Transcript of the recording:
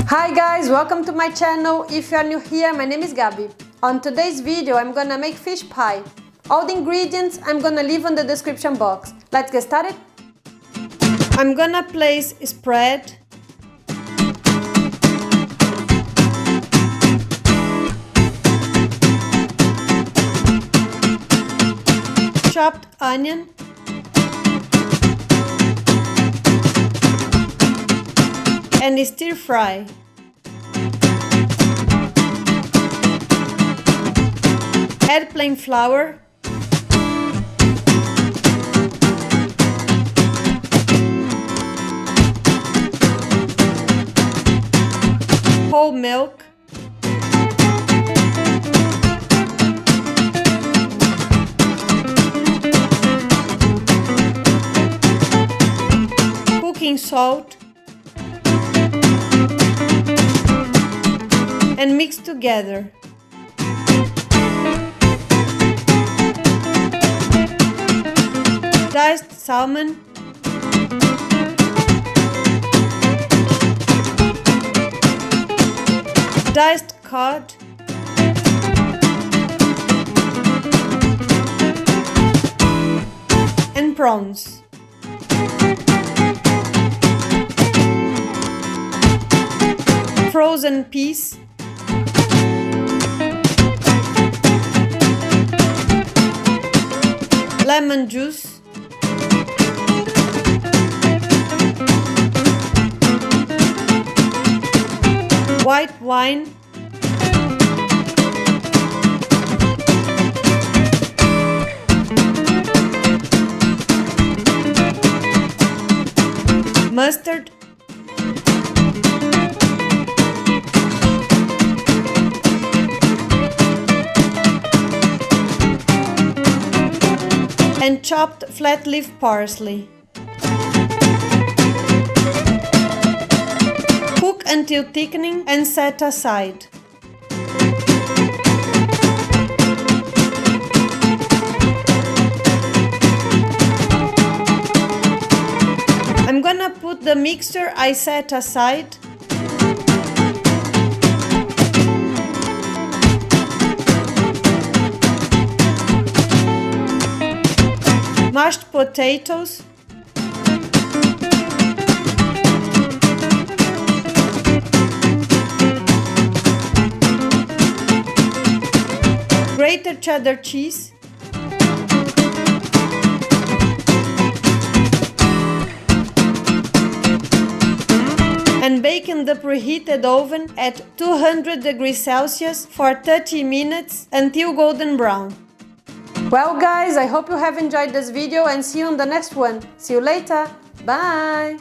Hi guys, welcome to my channel. If you are new here, my name is Gabi. On today's video, I'm gonna make fish pie. All the ingredients I'm gonna leave in the description box. Let's get started. I'm gonna place spread, chopped onion, and stir fry. Add plain flour, whole milk, cooking salt, and mix together. Diced salmon, diced cod, and prawns. Frozen peas, lemon juice, white wine, mustard, and chopped flat leaf parsley. Cook until thickening and set aside. I'm gonna put the mixture I set aside mashed potatoes, grated cheddar cheese, and bake in the preheated oven at 200 degrees Celsius for 30 minutes until golden brown. Well guys, I hope you have enjoyed this video and see you on the next one. See you later. Bye!